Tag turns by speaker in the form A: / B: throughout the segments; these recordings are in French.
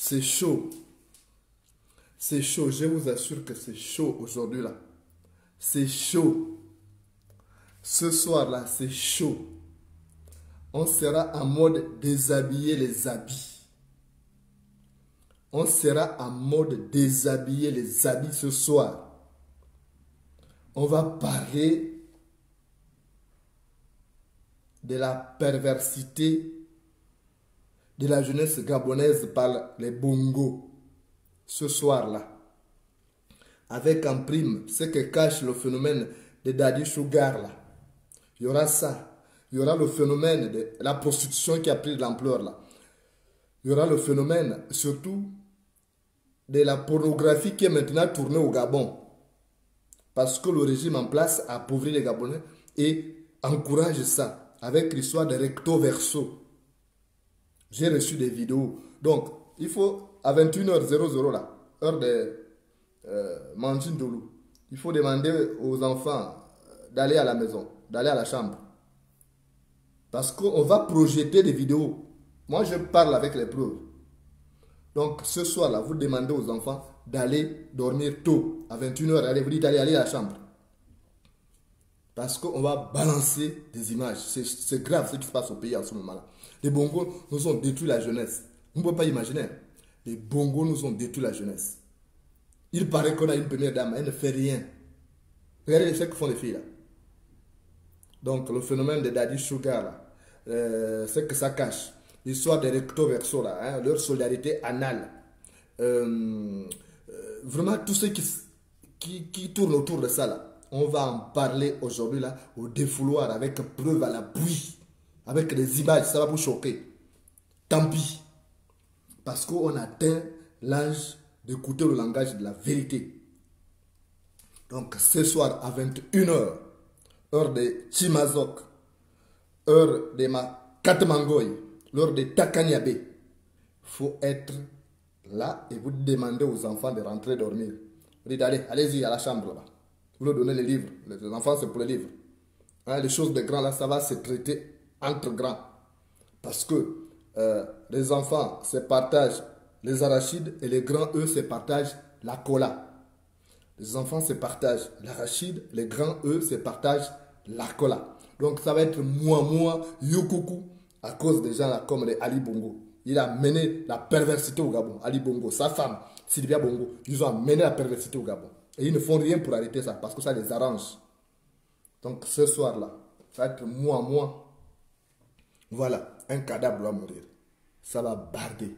A: C'est chaud. C'est chaud. Je vous assure que c'est chaud aujourd'hui là. C'est chaud. Ce soir là, c'est chaud. On sera en mode déshabiller les habits. On sera en mode déshabiller les habits ce soir. On va parler de la perversité de la jeunesse gabonaise par les bongos ce soir-là. Avec en prime ce que cache le phénomène de Daddy Sugar là. Il y aura ça. Il y aura le phénomène de la prostitution qui a pris de l'ampleur là. Il y aura le phénomène surtout de la pornographie qui est maintenant tournée au Gabon. Parce que le régime en place appauvrit les Gabonais et encourage ça avec l'histoire de recto verso. J'ai reçu des vidéos. Donc, il faut à 21h00 là, heure de Manjin Doulou, il faut demander aux enfants d'aller à la maison, d'aller à la chambre. Parce qu'on va projeter des vidéos. Moi, je parle avec les preuves. Donc, ce soir-là, vous demandez aux enfants d'aller dormir tôt. À 21h, allez, vous dites d'aller à la chambre. Parce qu'on va balancer des images. C'est grave ce qui se passe au pays en ce moment-là. Les bongos nous ont détruit la jeunesse. Vous ne pouvez pas imaginer. Les bongos nous ont détruit la jeunesse. Il paraît qu'on a une première dame, elle ne fait rien. Regardez ce que font les filles là. Donc le phénomène de Daddy Sugar là, c'est que ça cache. L'histoire des recto verso là, hein, leur solidarité anale. Vraiment tout ce qui tourne autour de ça là. On va en parler aujourd'hui là, au défouloir, avec preuve à l'appui, avec des images, ça va vous choquer. Tant pis. Parce qu'on atteint l'âge d'écouter le langage de la vérité. Donc ce soir à 21h, heure de Chimazok, heure de Katmangoy, l'heure de Takanyabé, il faut être là et vous demandez aux enfants de rentrer dormir. Vous dites allez-y à la chambre là-bas. Vous leur donnez les livres. Les enfants, c'est pour les livres. Hein, les choses de grands, là, ça va se traiter entre grands. Parce que les enfants se partagent les arachides et les grands, eux, se partagent la cola. Les enfants se partagent l'arachide, les grands, eux, se partagent la cola. Donc, ça va être moi, yokoku, à cause des gens là comme les Ali Bongo. Il a mené la perversité au Gabon. Ali Bongo, sa femme, Sylvia Bongo, ils ont mené la perversité au Gabon. Et ils ne font rien pour arrêter ça, parce que ça les arrange. Donc ce soir-là, ça va être moi. Voilà. un cadavre doit mourir. Ça va barder.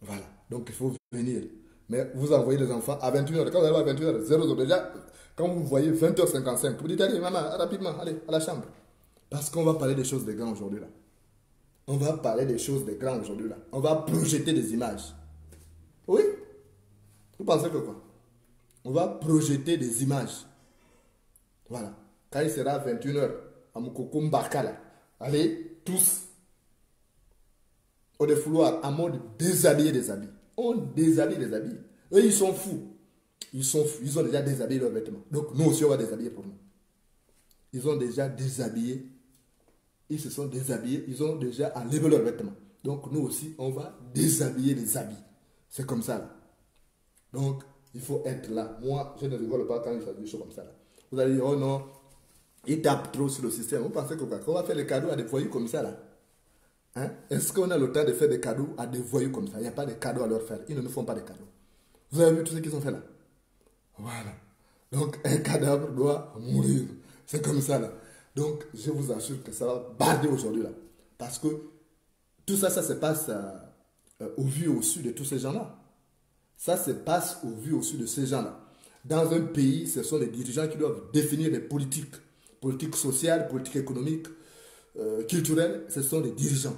A: Voilà. Donc il faut venir. Mais vous envoyez les enfants à 21h. Quand vous arrivez à 21h, 00 déjà, quand vous voyez 20h55, vous dites allez, maman, rapidement, allez, à la chambre. Parce qu'on va parler des choses des grands aujourd'hui là. On va parler des choses des grands aujourd'hui là. On va projeter des images. Oui? Vous pensez que quoi? On va projeter des images. Voilà. Quand il sera 21h, à Moukoko Mbaka là, allez, tous au défouloir, en mode déshabiller des habits. On déshabille les habits. Eux, ils sont fous. Ils sont fous. Ils ont déjà déshabillé leurs vêtements. Donc, nous aussi, on va déshabiller pour nous. Ils ont déjà déshabillé. Ils se sont déshabillés. Ils ont déjà enlevé leurs vêtements. Donc, nous aussi, on va déshabiller les habits. C'est comme ça, là. Donc, il faut être là. Moi, je ne rigole pas quand il s'agit de choses comme ça, là. Vous allez dire, oh non, ils tapent trop sur le système. Vous pensez que quoi? Qu'on va faire les cadeaux à des voyous comme ça, là? Hein? Est-ce qu'on a le temps de faire des cadeaux à des voyous comme ça? Il n'y a pas de cadeaux à leur faire. Ils ne nous font pas de cadeaux. Vous avez vu tout ce qu'ils ont fait là? Voilà. Donc, un cadavre doit mourir. C'est comme ça là. Donc, je vous assure que ça va barder aujourd'hui là. Parce que tout ça, ça se passe au vu et au su de tous ces gens-là. Ça se passe au vu et au su de ces gens-là. Dans un pays, ce sont les dirigeants qui doivent définir les politiques. Politiques sociales, politiques économiques, culturelles, ce sont les dirigeants.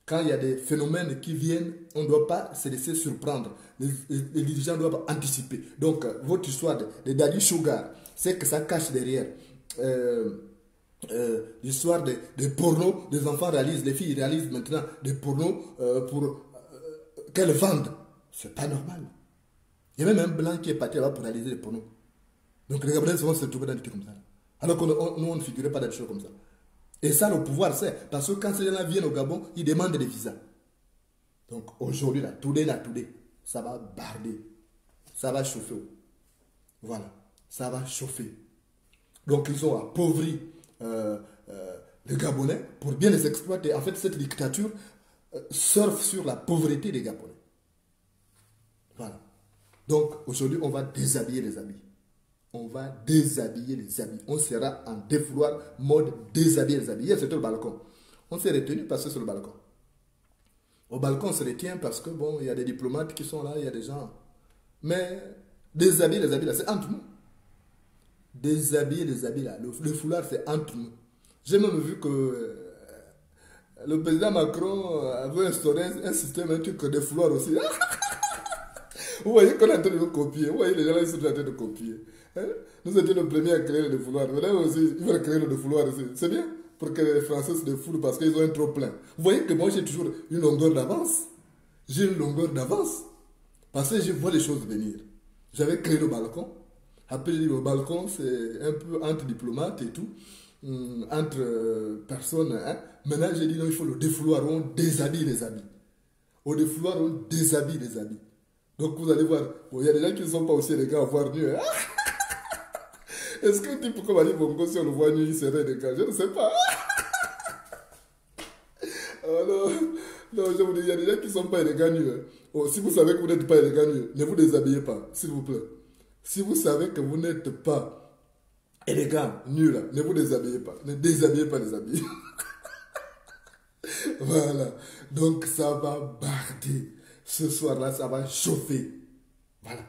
A: Quand il y a des phénomènes qui viennent, on ne doit pas se laisser surprendre. Les dirigeants doivent anticiper. Donc, votre histoire de Daddy Sugar, c'est que ça cache derrière. L'histoire des pornos, des enfants réalisent, les filles réalisent maintenant des pornos pour qu'elles vendent. C'est pas normal. Il y a même un blanc qui est parti là-bas pour réaliser des pornos. Donc, les Gabonais vont se trouver dans des trucs comme ça. Alors que nous, on ne figurait pas dans des choses comme ça. Et ça, le pouvoir, c'est parce que quand ces gens-là viennent au Gabon, ils demandent des visas. Donc aujourd'hui, là, today, ça va barder. Ça va chauffer. Voilà. Ça va chauffer. Donc ils ont appauvri les Gabonais pour bien les exploiter. En fait, cette dictature surfe sur la pauvreté des Gabonais. Voilà. Donc aujourd'hui, on va déshabiller les habits. On va déshabiller les habits. On sera en défouloir, mode déshabiller les habits. Hier, c'était le balcon. On s'est retenu parce que c'est le balcon. Au balcon, on se retient parce que, bon, il y a des diplomates qui sont là, il y a des gens. Mais déshabiller les habits, là, c'est entre nous. Déshabiller les habits, là. Le foulard, c'est entre nous. J'ai même vu que le président Macron avait instauré un système, un truc de foulard aussi. Vous voyez qu'on est en train de nous copier. Vous voyez, les gens là, ils sont en train de copier. Hein? Nous étions les premiers à créer le défouloir. Maintenant aussi, ils veulent créer le défouloir aussi. C'est bien pour que les Français se défoulent parce qu'ils ont un trop plein. Vous voyez que moi, j'ai toujours une longueur d'avance. J'ai une longueur d'avance. Parce que je vois les choses venir. J'avais créé le balcon. Après, j'ai dit, le balcon, c'est un peu entre diplomates et tout. Entre personnes. Hein? Maintenant, j'ai dit, non, il faut le défouloir. On déshabille les habits. Au défouloir, on déshabille les habits. Donc vous allez voir, bon, il y a des gens qui ne sont pas aussi élégants à voir nu. Hein? Est-ce que type comme Ali Bongo, si on le voit nu, il serait élégant? Je ne sais pas. Alors, non, je vous dis, il y a des gens qui ne sont pas élégants nu. Hein? Oh, si vous savez que vous n'êtes pas élégant nu, ne vous déshabillez pas, s'il vous plaît. Si vous savez que vous n'êtes pas élégant nu, là, ne vous déshabillez pas. Ne déshabillez pas les habits. Voilà. Donc ça va barder. Ce soir-là, ça va chauffer. Voilà.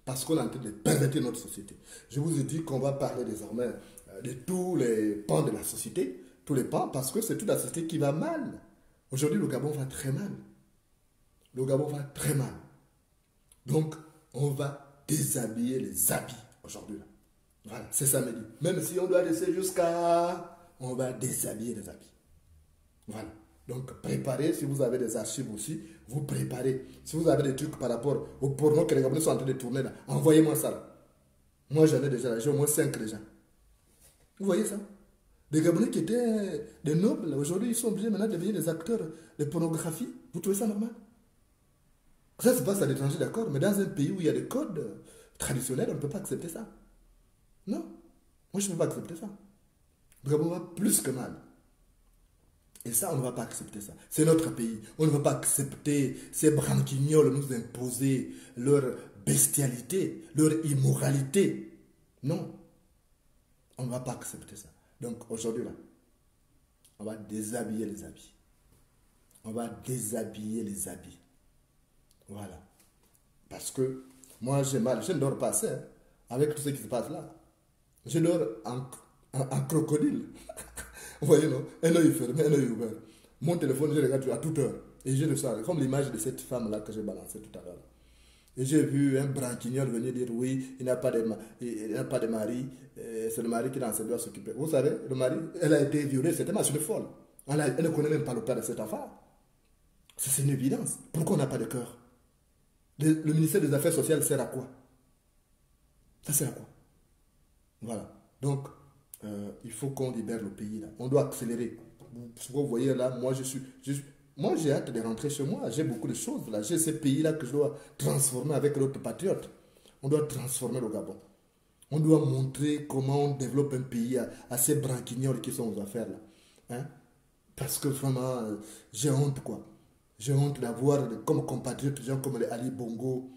A: Parce qu'on est en train de pervertir notre société. Je vous ai dit qu'on va parler désormais de tous les pans de la société. Tous les pans, parce que c'est toute la société qui va mal. Aujourd'hui, le Gabon va très mal. Le Gabon va très mal. Donc, on va déshabiller les habits aujourd'hui. Voilà, c'est samedi. Même si on doit laisser jusqu'à... On va déshabiller les habits. Voilà. Donc, préparez, si vous avez des archives aussi, vous préparez. Si vous avez des trucs par rapport au porno que les Gabonais sont en train de tourner là, envoyez-moi ça là. Moi, j'en ai déjà là, j'ai au moins 5 déjà. Vous voyez ça? Des Gabonais qui étaient des nobles, aujourd'hui, ils sont obligés maintenant de devenir des acteurs de pornographie. Vous trouvez ça normal? Ça se passe à l'étranger, d'accord, mais dans un pays où il y a des codes traditionnels, on ne peut pas accepter ça. Non, moi, je ne peux pas accepter ça. Le Gabon va plus que mal. Et ça, on ne va pas accepter ça. C'est notre pays. On ne va pas accepter ces branquignoles nous imposer leur bestialité, leur immoralité. Non. On ne va pas accepter ça. Donc aujourd'hui, là, on va déshabiller les habits. On va déshabiller les habits. Voilà. Parce que moi, j'ai mal. Je ne dors pas assez, hein, avec tout ce qui se passe là. Je dors en crocodile. Vous voyez, non? Un œil fermé, un œil ouvert. Mon téléphone, je regarde à toute heure. Et je le sens, comme l'image de cette femme-là que j'ai balancée tout à l'heure. Et j'ai vu un branquignol venir dire oui, il n'a pas de mari, c'est le mari qui doit s'occuper. Vous savez, le mari, elle a été violée, c'était ma soeur folle. Elle ne connaît même pas le père de cette enfant. C'est une évidence. Pourquoi on n'a pas de cœur? Le ministère des Affaires sociales sert à quoi? Ça sert à quoi? Voilà. Donc, il faut qu'on libère le pays là. On doit accélérer. Vous voyez là, moi j'ai hâte de rentrer chez moi. J'ai beaucoup de choses là. J'ai ces pays-là que je dois transformer avec l'autre patriote. On doit transformer le Gabon. On doit montrer comment on développe un pays à ces branquignoles qui sont aux affaires là. Hein? Parce que vraiment, j'ai honte quoi. J'ai honte d'avoir comme compatriotes des gens comme les Ali Bongo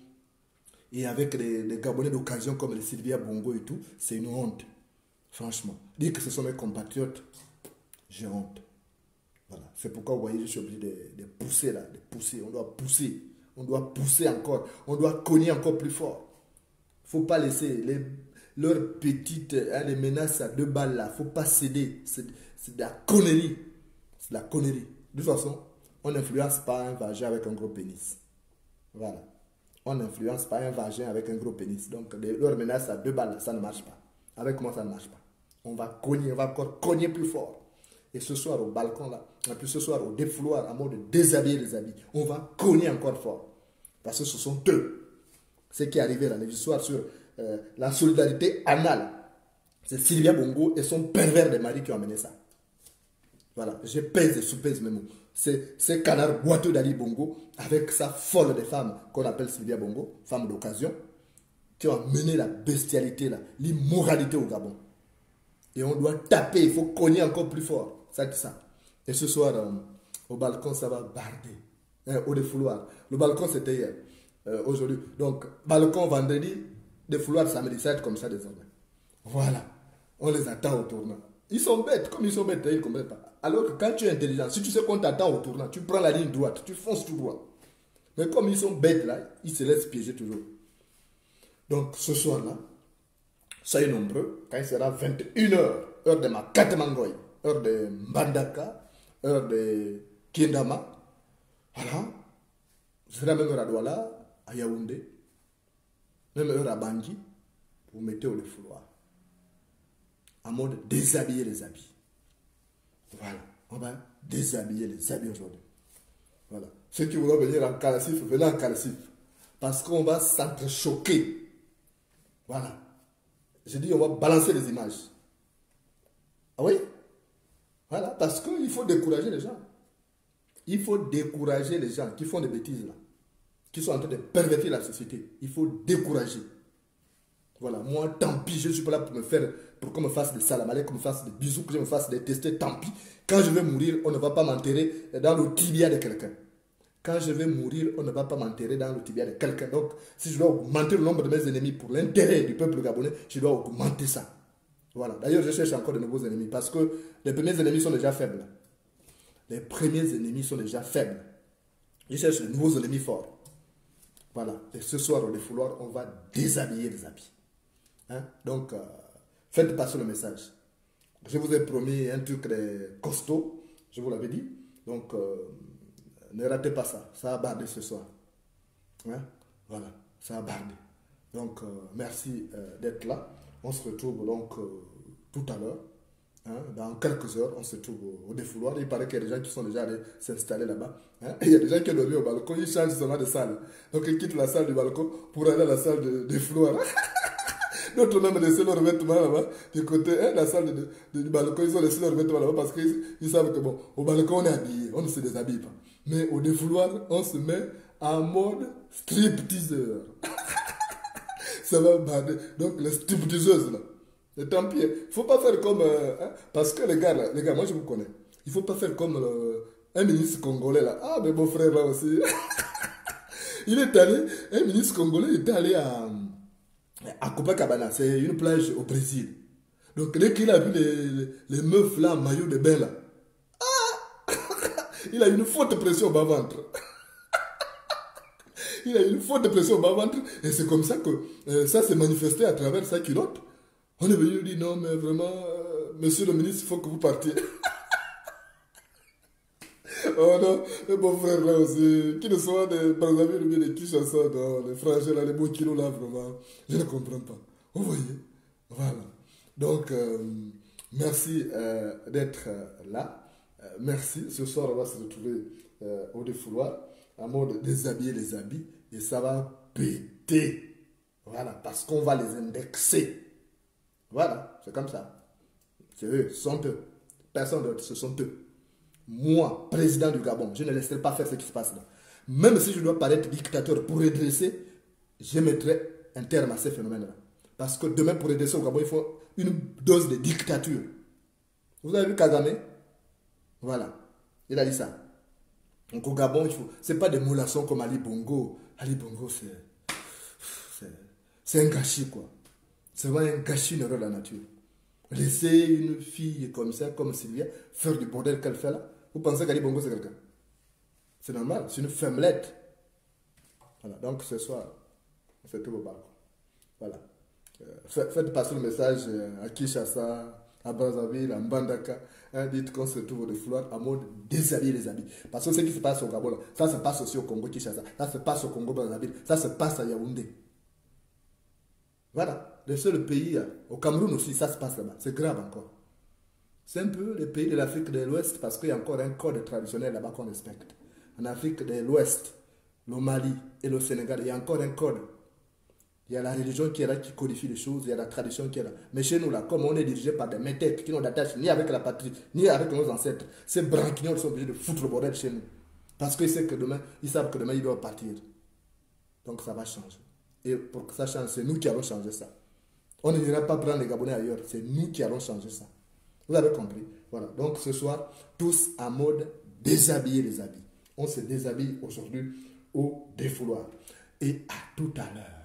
A: et avec les Gabonais d'occasion comme les Sylvia Bongo et tout. C'est une honte. Franchement. Dire que ce sont mes compatriotes, j'ai honte. Voilà. C'est pourquoi, vous voyez, je suis obligé de pousser là, de pousser. On doit pousser. On doit pousser encore. On doit cogner encore plus fort. Il ne faut pas laisser leurs petites les menaces à 2 balles là. Il ne faut pas céder. C'est de la connerie. C'est de la connerie. De toute façon, on n'influence pas un vagin avec un gros pénis. Voilà. On n'influence pas un vagin avec un gros pénis. Donc, leurs menaces à 2 balles, ça ne marche pas. Avec moi, ça ne marche pas. On va cogner, on va encore cogner plus fort. Et ce soir au balcon là, et puis ce soir au défouloir, à mode de déshabiller les habits, on va cogner encore fort. Parce que ce sont eux. Ce qui est arrivé là, les histoires sur la solidarité anale. C'est Sylvia Bongo et son pervers de mari qui ont amené ça. Voilà, je pèse et sous-pèse mes mots. C'est ces canards boiteux d'Ali Bongo avec sa folle de femme qu'on appelle Sylvia Bongo, femme d'occasion, qui ont amené la bestialité là, l'immoralité au Gabon. Et on doit taper, il faut cogner encore plus fort. Ça dit ça. Et ce soir, au balcon, ça va barder. Au défouloir. Le balcon, c'était hier. Aujourd'hui. Donc, balcon vendredi, défouloir samedi. Ça va être comme ça désormais. Voilà. On les attend au tournant. Ils sont bêtes. Comme ils sont bêtes, ils ne comprennent pas. Alors que quand tu es intelligent, si tu sais qu'on t'attend au tournant, tu prends la ligne droite, tu fonces tout droit. Mais comme ils sont bêtes là, ils se laissent piéger toujours. Donc, ce soir-là, soyez nombreux, quand il sera 21h, heure de Makatamangoy, heure de Mbandaka, heure de Kindama, voilà, ce sera même heure à Douala, à Yaoundé, même heure à Bangui, vous mettez au défouloir, en mode déshabiller les habits. Voilà, on va déshabiller les habits aujourd'hui. Voilà, ceux qui voudront venir en calcif, venez en calcif, parce qu'on va s'entrechoquer. Voilà. Je dis, on va balancer les images. Ah oui? Voilà, parce qu'il faut décourager les gens. Il faut décourager les gens qui font des bêtises là, qui sont en train de pervertir la société. Il faut décourager. Voilà, moi, tant pis, je ne suis pas là pour qu'on me fasse des salamalais, qu'on me fasse des bisous, que je me fasse des testés, tant pis. Quand je vais mourir, on ne va pas m'enterrer dans le tibia de quelqu'un. Quand je vais mourir, on ne va pas m'enterrer dans le tibia de quelqu'un. Donc, si je dois augmenter le nombre de mes ennemis pour l'intérêt du peuple gabonais, je dois augmenter ça. Voilà. D'ailleurs, je cherche encore de nouveaux ennemis parce que les premiers ennemis sont déjà faibles. Les premiers ennemis sont déjà faibles. Je cherche de nouveaux ennemis forts. Voilà. Et ce soir, au défouloir, on va déshabiller les habits. Hein? Donc, faites passer le message. Je vous ai promis un truc costaud, je vous l'avais dit. Donc, ne ratez pas ça. Ça a bardé ce soir. Hein? Voilà, ça a bardé. Donc, merci d'être là. On se retrouve donc tout à l'heure. Hein? Dans quelques heures, on se trouve au défouloir. Il paraît qu'il y a des gens qui sont déjà allés s'installer là-bas. Hein? Il y a des gens qui ont dormi au balcon. Ils changent seulement de salle. Donc, ils quittent la salle du balcon pour aller à la salle de défouloir. D'autres même laissé leur vêtement là-bas, du côté la salle du balcon, ils ont laissé leur vêtement là-bas parce qu'ils savent que bon, au balcon on est habillé, on ne se déshabille pas. Mais au défouloir, on se met en mode stripteaseur. Ça va bader. Donc les stripteaseuses là. Et tant pis, il ne faut pas faire comme... parce que les gars, moi je vous connais. Il ne faut pas faire comme un ministre congolais là. Ah, mes beaux frères là aussi. Il est allé, un ministre congolais était allé à Copacabana, c'est une plage au Brésil. Donc dès qu'il a vu les meufs là, en maillot de bain là, Il a une forte pression au bas-ventre. Il a une forte pression au bas-ventre. Et c'est comme ça que ça s'est manifesté à travers sa culotte. On est venu lui dire non, mais vraiment, monsieur le ministre, il faut que vous partiez. Oh non, les beaux frères là aussi, qui ne sont des Brazzaville ou bien des Kinshasa, non, les frangins là, les beaux kilos là, vraiment, je ne comprends pas. Vous voyez? Voilà. Donc, merci d'être là. Merci. Ce soir, on va se retrouver au défouloir, en mode déshabiller les habits, et ça va péter. Voilà, parce qu'on va les indexer. Voilà, c'est comme ça. C'est eux, ce sont eux. Personne d'autre, ce sont eux. Moi, président du Gabon, je ne laisserai pas faire ce qui se passe là. Même si je dois paraître dictateur pour redresser, je mettrai un terme à ces phénomènes-là. Parce que demain, pour redresser au Gabon, il faut une dose de dictature. Vous avez vu Kagame? Voilà. Il a dit ça. Donc au Gabon, il faut. C'est pas des moulassons comme Ali Bongo. Ali Bongo, c'est un gâchis, quoi. C'est vraiment un gâchis, une erreur de la nature. Laisser une fille comme ça, comme Sylvia, faire du bordel qu'elle fait là. Vous pensez qu'Ali Bongo, c'est quelqu'un? C'est normal, c'est une femmelette. Voilà, donc ce soir, c'est tout au bas. Voilà. Faites passer le message à Kinshasa, à Brazzaville, à Mbandaka. Hein, dites qu'on se trouve au défouloir en mode déshabiller les habits. Parce que ce qui se passe au Gabon, là, ça se passe aussi au Congo Kinshasa, ça se passe au Congo Brazzaville, ça se passe à Yaoundé. Voilà, le seul pays, au Cameroun aussi, ça se passe là-bas. C'est grave encore. C'est un peu les pays de l'Afrique de l'Ouest parce qu'il y a encore un code traditionnel là-bas qu'on respecte. En Afrique de l'Ouest, le Mali et le Sénégal, il y a encore un code. Il y a la religion qui est là, qui codifie les choses, il y a la tradition qui est là. Mais chez nous, là, comme on est dirigé par des métèques qui n'ont d'attache ni avec la patrie, ni avec nos ancêtres, ces branquignols sont obligés de foutre le bordel chez nous. Parce qu'ils savent que demain, ils doivent partir. Donc ça va changer. Et pour que ça change, c'est nous qui allons changer ça. On n'ira pas prendre les Gabonais ailleurs, c'est nous qui allons changer ça. Vous avez compris? Voilà. Donc ce soir, tous en mode déshabiller les habits. On se déshabille aujourd'hui au défouloir. Et à tout à l'heure.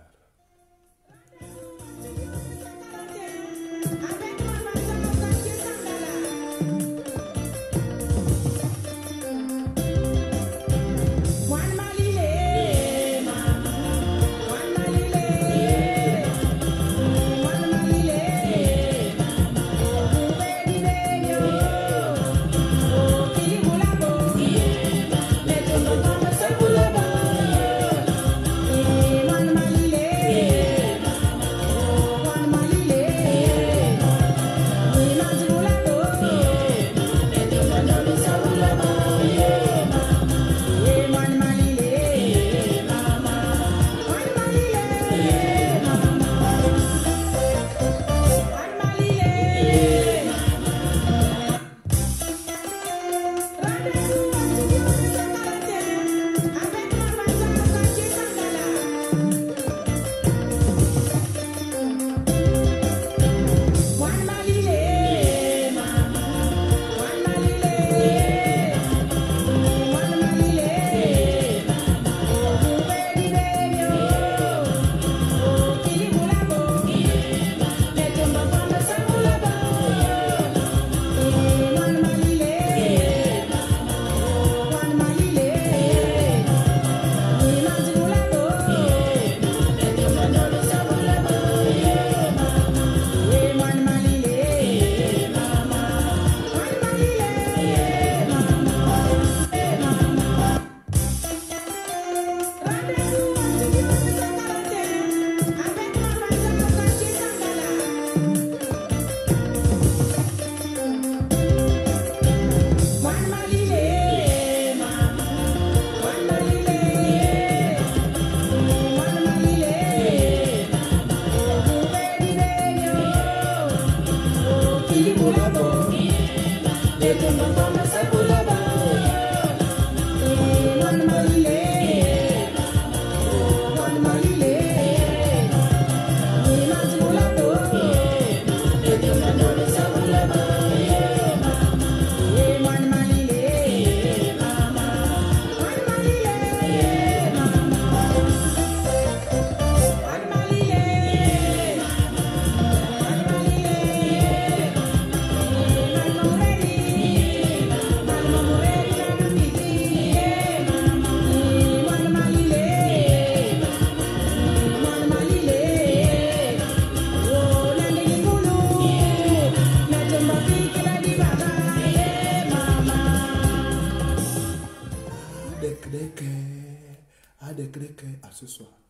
A: à des cœurs, à ce soir.